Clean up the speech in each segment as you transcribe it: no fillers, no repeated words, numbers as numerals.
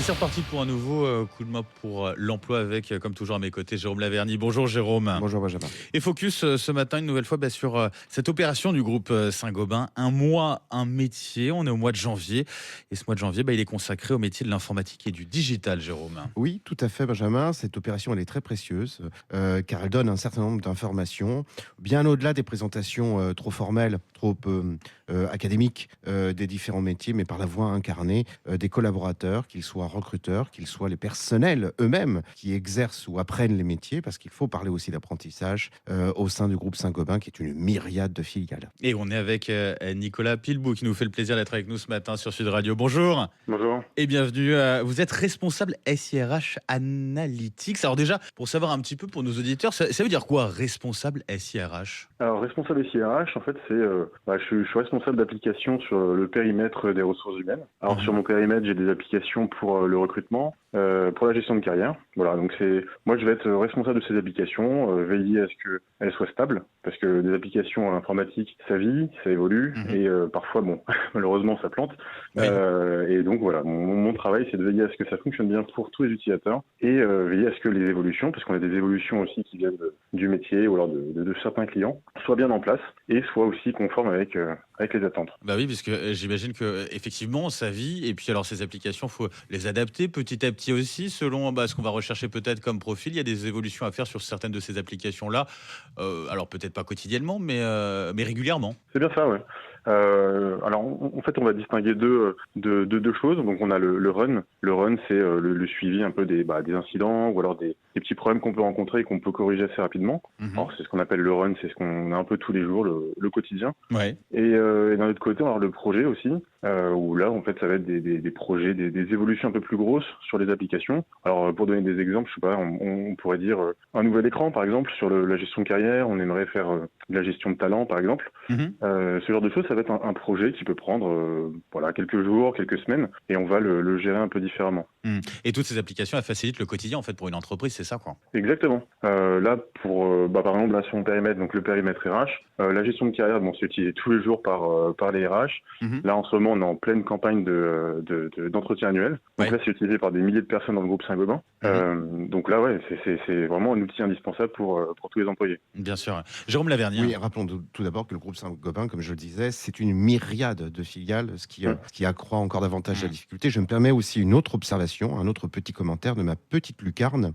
c'est reparti pour un nouveau coup de main pour l'emploi avec, comme toujours à mes côtés, Jérôme Laverny. Bonjour Jérôme. Bonjour Benjamin. Et focus ce matin une nouvelle fois sur cette opération du groupe Saint-Gobain. Un mois, un métier. On est au mois de janvier. Et ce mois de janvier, il est consacré au métier de l'informatique et du digital, Jérôme. Oui, tout à fait Benjamin. Cette opération, elle est très précieuse car elle donne un certain nombre d'informations, bien au-delà des présentations trop formelles, trop académiques des différents métiers, mais par la voix incarnée des collaborateurs, qu'ils soient recruteurs, qu'ils soient les personnels eux-mêmes qui exercent ou apprennent les métiers, parce qu'il faut parler aussi d'apprentissage au sein du groupe Saint-Gobain, qui est une myriade de filiales. Et on est avec Nicolas Pilbou, qui nous fait le plaisir d'être avec nous ce matin sur Sud Radio. Bonjour. Bonjour. Et bienvenue. Vous êtes responsable SIRH Analytics. Alors déjà, pour savoir un petit peu pour nos auditeurs, ça veut dire quoi, responsable SIRH? Alors, responsable SIRH, en fait, je suis responsable d'application sur le périmètre des ressources humaines. Alors, sur mon périmètre, j'ai des applications pour le recrutement, pour la gestion de carrière. Voilà, donc moi, je vais être responsable de ces applications, veiller à ce qu'elles soient stables, parce que des applications informatiques, ça vit, ça évolue, et parfois, malheureusement, ça plante. Oui. Et donc, voilà, mon travail, c'est de veiller à ce que ça fonctionne bien pour tous les utilisateurs, et veiller à ce que les évolutions, parce qu'on a des évolutions aussi qui viennent du métier, ou alors de certains clients, soient bien en place, et soient aussi conformes avec les attentes. Bah oui, parce que j'imagine que effectivement ça vit, et puis alors ces applications, faut les adapter petit à petit aussi selon ce qu'on va rechercher peut-être comme profil. Il y a des évolutions à faire sur certaines de ces applications-là. Alors peut-être pas quotidiennement, mais régulièrement. C'est bien ça, ouais. Alors, en fait, on va distinguer deux choses. Donc, on a le run. Le run, c'est le suivi un peu des incidents ou alors des petits problèmes qu'on peut rencontrer et qu'on peut corriger assez rapidement. Alors, c'est ce qu'on appelle le run, c'est ce qu'on a un peu tous les jours, le quotidien. Ouais. Et d'un autre côté, on va avoir le projet aussi, où là, en fait, ça va être des projets, des évolutions un peu plus grosses sur les applications. Alors, pour donner des exemples, je sais pas, on pourrait dire un nouvel écran, par exemple, sur la gestion de carrière. On aimerait faire de la gestion de talent, par exemple. Ce genre de choses, ça va être un projet qui peut prendre quelques jours, quelques semaines, et on va le gérer un peu différemment. Et toutes ces applications, elles facilitent le quotidien en fait pour une entreprise, c'est ça quoi. Exactement. Là, par exemple, là, sur mon périmètre, donc le périmètre RH, la gestion de carrière, c'est utilisé tous les jours par les RH. Là, en ce moment, on est en pleine campagne d'entretien annuel. Donc là, c'est utilisé par des milliers de personnes dans le groupe Saint-Gobain. Donc là, ouais, c'est vraiment un outil indispensable pour tous les employés. Bien sûr. Jérôme Laverny. Oui, rappelons tout d'abord que le groupe Saint-Gobain, comme je le disais, c'est une myriade de filiales, ce qui accroît encore davantage la difficulté. Je me permets aussi une autre observation, un autre petit commentaire de ma petite lucarne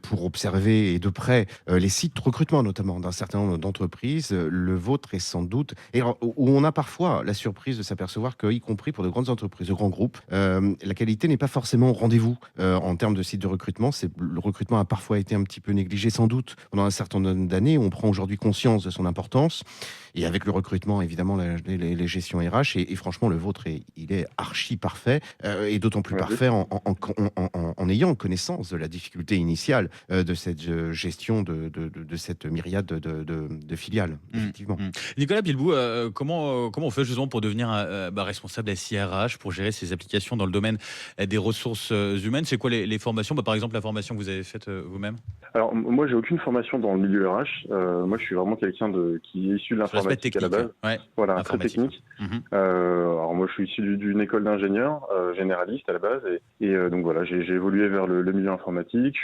pour observer et de près les sites de recrutement, notamment d'un certain nombre d'entreprises. Le vôtre est sans doute, et où on a parfois la surprise de s'apercevoir que, y compris pour de grandes entreprises, de grands groupes, la qualité n'est pas forcément au rendez-vous en termes de sites de recrutement. Le recrutement a parfois été un petit peu négligé, sans doute, pendant un certain nombre d'années. On prend aujourd'hui conscience de son importance. Et avec le recrutement, évidemment, les gestions RH, et franchement, le vôtre, il est archi parfait, et d'autant plus parfait en ayant connaissance de la difficulté initiale de cette gestion de cette myriade de filiales, effectivement. Nicolas Pilbou, comment on fait justement pour devenir responsable SIRH, pour gérer ces applications dans le domaine des ressources humaines? C'est quoi les formations, par exemple la formation que vous avez faite vous-même? Alors moi, j'ai aucune formation dans le milieu RH. Moi, je suis vraiment quelqu'un qui est issu de l'informatique à la base. Ouais. Voilà, très technique. Alors moi, je suis issu d'une école d'ingénieur généraliste à la base, et donc voilà, j'ai évolué vers le milieu informatique.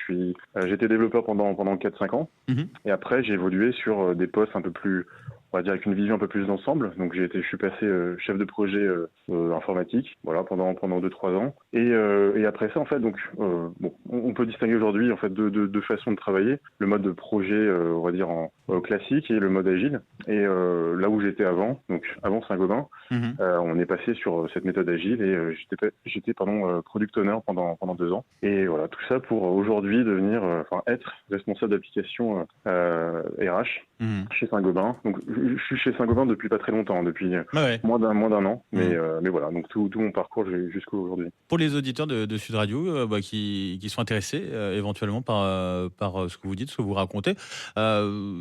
J'étais développeur pendant 4-5 ans, et après j'ai évolué sur des postes un peu plus, on va dire, avec une vision un peu plus d'ensemble. Donc je suis passé chef de projet informatique, voilà, pendant 2-3 ans. Et après ça, en fait, donc on peut distinguer aujourd'hui en fait deux façons de travailler: le mode de projet, on va dire en classique, et le mode agile. Et là où j'étais avant, donc avant Saint-Gobain, on est passé sur cette méthode agile, et j'étais product owner pendant 2 ans. Et voilà, tout ça pour aujourd'hui être responsable d'application RH chez Saint-Gobain. Donc je suis chez Saint-Gobain depuis pas très longtemps, depuis moins d'un an, mais voilà, donc tout mon parcours jusqu'à aujourd'hui. Pour les auditeurs de Sud Radio qui sont intéressés éventuellement par ce que vous dites, ce que vous racontez,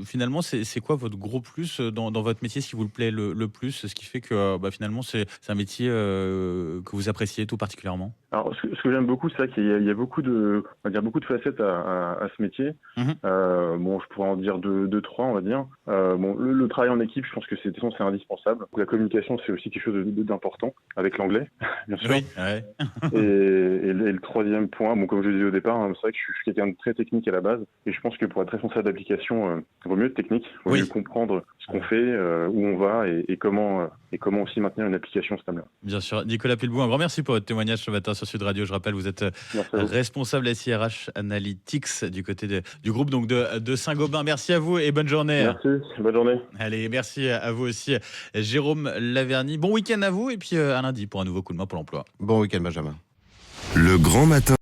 finalement c'est quoi votre gros plus dans votre métier, ce qui vous plaît le plus, ce qui fait que finalement c'est un métier que vous appréciez tout particulièrement? Alors, ce que j'aime beaucoup, c'est qu'il y a beaucoup de facettes à ce métier. Je pourrais en dire deux, trois, on va dire. Le travail travailler en équipe, je pense que c'est indispensable. Donc, la communication, c'est aussi quelque chose d'important, avec l'anglais, bien sûr. Oui, ouais. Et le troisième point, bon, comme je le disais au départ, hein, c'est vrai que je suis quelqu'un de très technique à la base, et je pense que pour être responsable d'application, il vaut mieux être technique, il vaut mieux comprendre ce qu'on fait, où on va, et comment aussi maintenir une application stable. Bien sûr. Nicolas Pilbou, un grand merci pour votre témoignage ce matin sur Sud Radio. Je rappelle, vous êtes responsable SIRH Analytics du côté du groupe donc de Saint-Gobain. Merci à vous et bonne journée. Merci, bonne journée. Allez, merci à vous aussi, Jérôme Laverny. Bon week-end à vous et puis à lundi pour un nouveau coup de main pour l'emploi. Bon week-end, Benjamin. Le grand matin